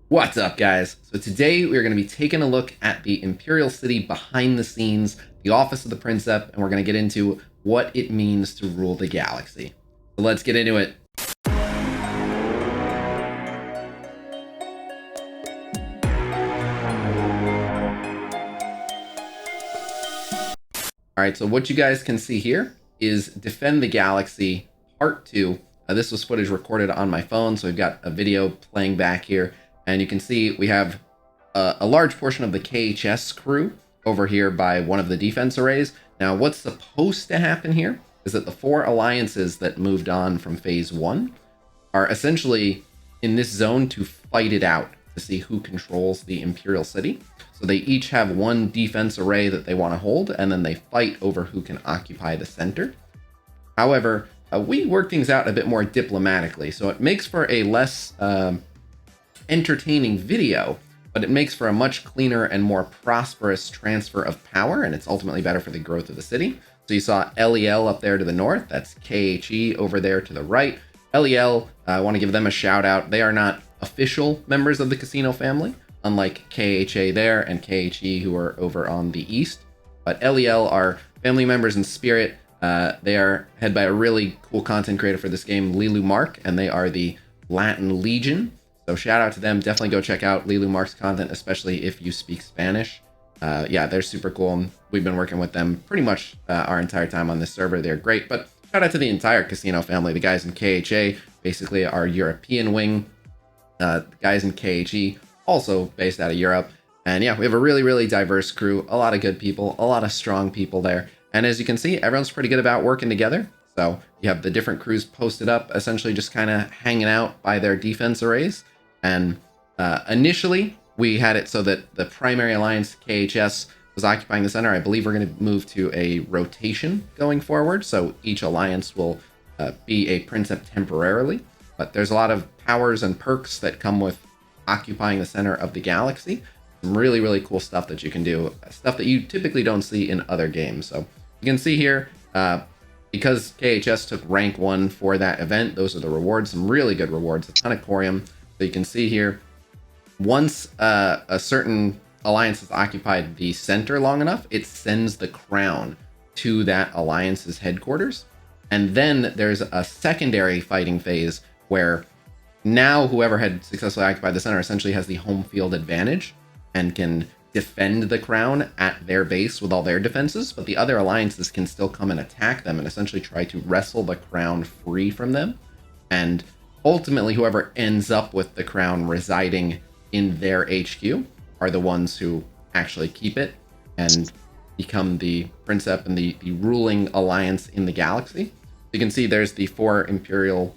What's up, guys? So today we're going to be taking a look at the Imperial City behind the scenes, the office of the Princep, and we're going to get into what it means to rule the galaxy. So let's get into it. Alright, so what you guys can see here is Defend the Galaxy Part 2. This was footage recorded on my phone, so we've got a video playing back here. And you can see we have a large portion of the KHS crew over here by one of the defense arrays. Now, what's supposed to happen here is that the 4 alliances that moved on from Phase 1 are essentially in this zone to fight it out to see who controls the Imperial City. So they each have one defense array that they want to hold, and then they fight over who can occupy the center. However, we work things out a bit more diplomatically, so it makes for a less entertaining video, but it makes for a much cleaner and more prosperous transfer of power, and it's ultimately better for the growth of the city. So you saw LEL up there to the north, that's KHE over there to the right. LEL, I want to give them a shout out. They are not official members of the Khasino family, unlike KHA there and KHE who are over on the east. But LEL are family members in spirit. They are head by a really cool content creator for this game, Lilu Mark, and they are the Latin Legion. So shout out to them. Definitely go check out Lilu Mark's content, especially if you speak Spanish. Yeah, they're super cool, and we've been working with them pretty much our entire time on this server. They're great, but shout out to the entire Khasino family. The guys in KHA basically are European wing. The guys in KHE also based out of Europe. And yeah, we have a really, really diverse crew, a lot of good people, a lot of strong people there. And as you can see, everyone's pretty good about working together. So you have the different crews posted up, essentially just kind of hanging out by their defense arrays. And initially, we had it so that the primary alliance, KHS, was occupying the center. I believe we're going to move to a rotation going forward. So each alliance will be a Princep temporarily. But there's a lot of powers and perks that come with occupying the center of the galaxy. Some really, really cool stuff that you can do. Stuff that you typically don't see in other games. So you can see here, because KHS took rank 1 for that event, those are the rewards. Some really good rewards, a ton of corium. So you can see here, once a certain alliance has occupied the center long enough, it sends the crown to that alliance's headquarters. And then there's a secondary fighting phase where now whoever had successfully occupied the center essentially has the home field advantage and can defend the crown at their base with all their defenses, but the other alliances can still come and attack them and essentially try to wrestle the crown free from them. And ultimately, whoever ends up with the crown residing in their HQ are the ones who actually keep it and become the Princep and the ruling alliance in the galaxy. You can see there's the 4 Imperial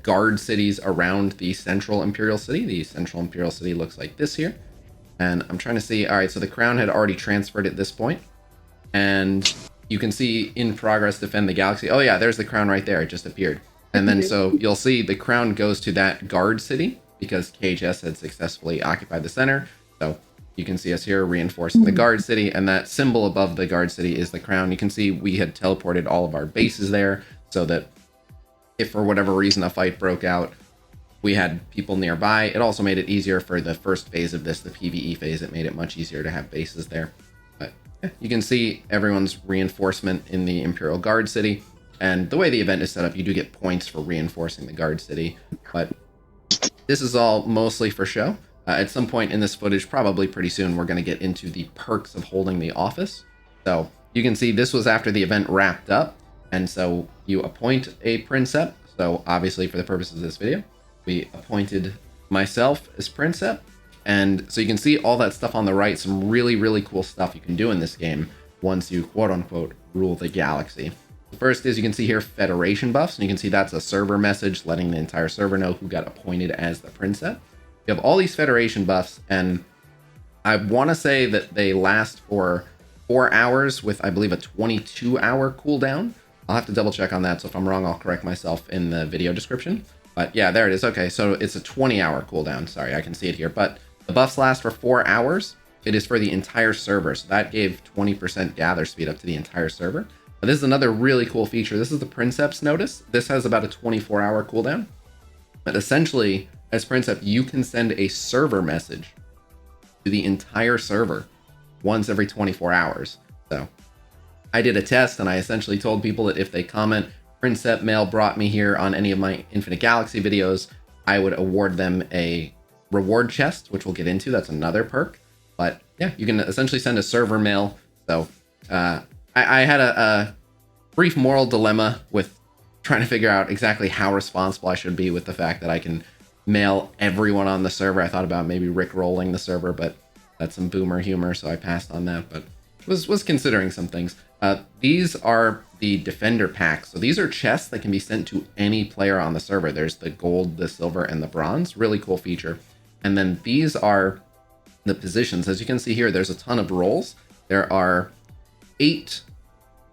guard cities around the central Imperial City. The central Imperial City looks like this here. And I'm trying to see, all right, so the crown had already transferred at this point. And you can see in progress, Defend the Galaxy. Oh yeah, there's the crown right there. It just appeared. And then so you'll see the crown goes to that guard city because KHS had successfully occupied the center. So you can see us here reinforcing the guard city, and that symbol above the guard city is the crown. You can see we had teleported all of our bases there so that if for whatever reason a fight broke out, we had people nearby. It also made it easier for the first phase of this, the PvE phase. It made it much easier to have bases there. But yeah, you can see everyone's reinforcement in the Imperial Guard City. And the way the event is set up, you do get points for reinforcing the Guard City. But this is all mostly for show. At some point in this footage, probably pretty soon, we're going to get into the perks of holding the office. So you can see this was after the event wrapped up. And so you appoint a Princep. So obviously for the purposes of this video, we appointed myself as Princep. And so you can see all that stuff on the right, some really, really cool stuff you can do in this game once you quote unquote rule the galaxy. The first is you can see here Federation buffs, and you can see that's a server message letting the entire server know who got appointed as the Princep. You have all these Federation buffs, and I want to say that they last for 4 hours with, I believe, a 22-hour cooldown. I'll have to double check on that, so if I'm wrong, I'll correct myself in the video description. But yeah, there it is. Okay, so it's a 20-hour cooldown. Sorry, I can see it here. But the buffs last for 4 hours. It is for the entire server, so that gave 20% gather speed up to the entire server. But this is another really cool feature. This is the Princeps notice. This has about a 24-hour cooldown. But essentially, as Princep, you can send a server message to the entire server once every 24 hours. So I did a test and I essentially told people that if they comment Princep Mail brought me here on any of my Infinite Galaxy videos, I would award them a reward chest, which we'll get into. That's another perk. But yeah, you can essentially send a server mail. So I had a brief moral dilemma with trying to figure out exactly how responsible I should be with the fact that I can mail everyone on the server. I thought about maybe rickrolling the server, but that's some boomer humor, so I passed on that. But was considering some things. These are the Defender packs. So these are chests that can be sent to any player on the server. There's the gold, the silver, and the bronze. Really cool feature. And then these are the positions. As you can see here, there's a ton of roles. There are 8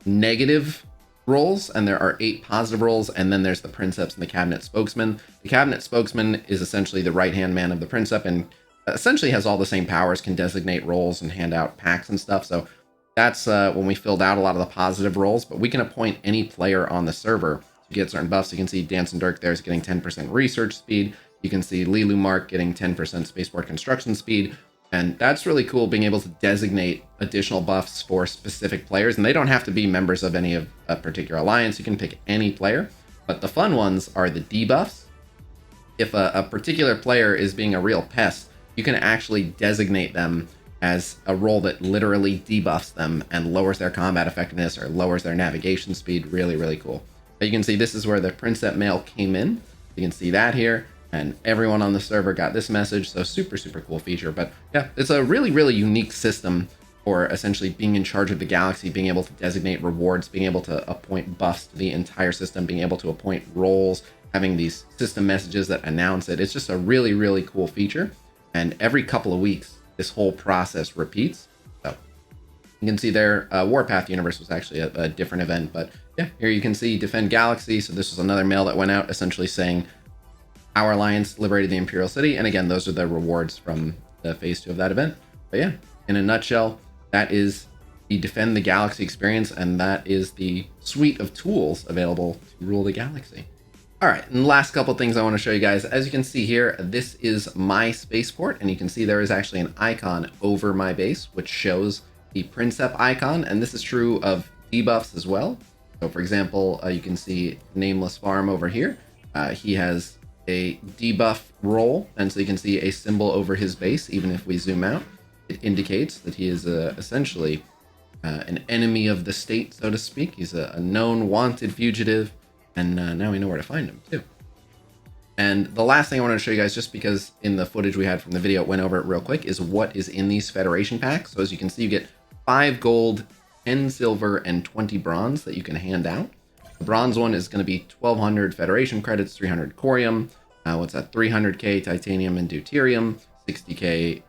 negative roles, and there are 8 positive roles, and then there's the Princeps and the Cabinet Spokesman. The Cabinet Spokesman is essentially the right-hand man of the Princep, and essentially has all the same powers, can designate roles and hand out packs and stuff. So that's when we filled out a lot of the positive roles, but we can appoint any player on the server to get certain buffs. You can see Dancing Dirk there is getting 10% research speed. You can see Lilu Mark getting 10% spaceport construction speed. And that's really cool, being able to designate additional buffs for specific players. And they don't have to be members of any of a particular alliance. You can pick any player. But the fun ones are the debuffs. If a particular player is being a real pest, you can actually designate them as a role that literally debuffs them and lowers their combat effectiveness or lowers their navigation speed. Really, really cool. But you can see this is where the Princep Mail came in. You can see that here. And everyone on the server got this message. So super, super cool feature. But yeah, it's a really, really unique system for essentially being in charge of the galaxy, being able to designate rewards, being able to appoint buffs to the entire system, being able to appoint roles, having these system messages that announce it. It's just a really, really cool feature. And every couple of weeks, this whole process repeats. So you can see there, Warpath Universe was actually a different event. But yeah, here you can see Defend Galaxy. So this was another mail that went out essentially saying, our alliance liberated the Imperial City. And again, those are the rewards from the phase 2 of that event. But yeah, in a nutshell, that is the Defend the Galaxy experience. And that is the suite of tools available to rule the galaxy. All right, and the last couple things I want to show you guys. As you can see here, this is my spaceport. And you can see there is actually an icon over my base, which shows the Princep icon. And this is true of debuffs as well. So for example, you can see Nameless Farm over here. He has a debuff role, and so you can see a symbol over his base. Even if we zoom out, it indicates that he is essentially an enemy of the state, so to speak. He's a known wanted fugitive, and now we know where to find him too. And the last thing I wanted to show you guys, just because in the footage we had from the video, it went over it real quick, is what is in these Federation packs. So as you can see, you get 5 gold, 10 silver, and 20 bronze that you can hand out. The bronze one is going to be 1,200 Federation credits, 300 corium. What's that? 300k titanium and deuterium, 60k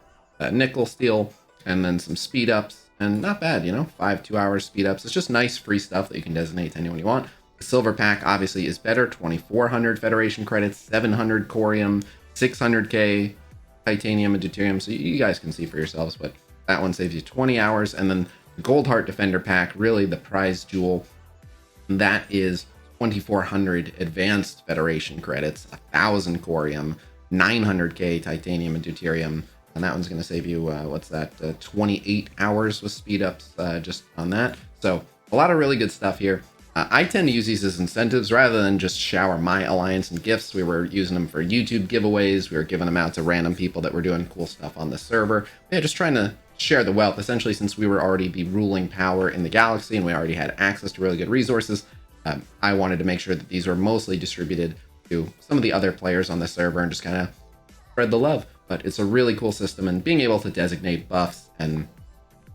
nickel steel, and then some speed ups. And not bad, you know, 5 2-hour speed ups. It's just nice free stuff that you can designate to anyone you want. The silver pack obviously is better, 2,400 Federation credits, 700 corium, 600k titanium and deuterium. So you guys can see for yourselves, but that one saves you 20 hours. And then the Gold Heart Defender pack, really the prize jewel. That is 2,400 advanced Federation credits, 1,000 corium, 900k titanium and deuterium, and that one's going to save you, 28 hours with speed ups just on that. So a lot of really good stuff here. I tend to use these as incentives rather than just shower my alliance and gifts. We were using them for YouTube giveaways. We were giving them out to random people that were doing cool stuff on the server. Yeah, just trying to share the wealth, essentially, since we were already the ruling power in the galaxy and we already had access to really good resources. I wanted to make sure that these were mostly distributed to some of the other players on the server and just kind of spread the love. But it's a really cool system, and being able to designate buffs and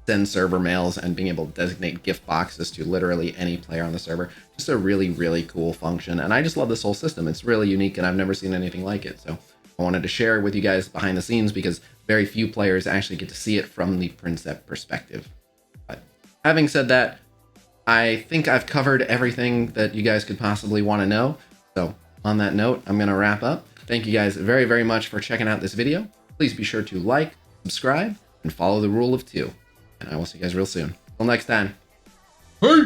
send server mails and being able to designate gift boxes to literally any player on the server, just a really, really cool function. And I just love this whole system. It's really unique and I've never seen anything like it. So I wanted to share with you guys behind the scenes because very few players actually get to see it from the Princep perspective. But having said that, I think I've covered everything that you guys could possibly want to know. So on that note, I'm going to wrap up. Thank you guys very, very much for checking out this video. Please be sure to like, subscribe, and follow the rule of 2. And I will see you guys real soon. Till next time. Hey!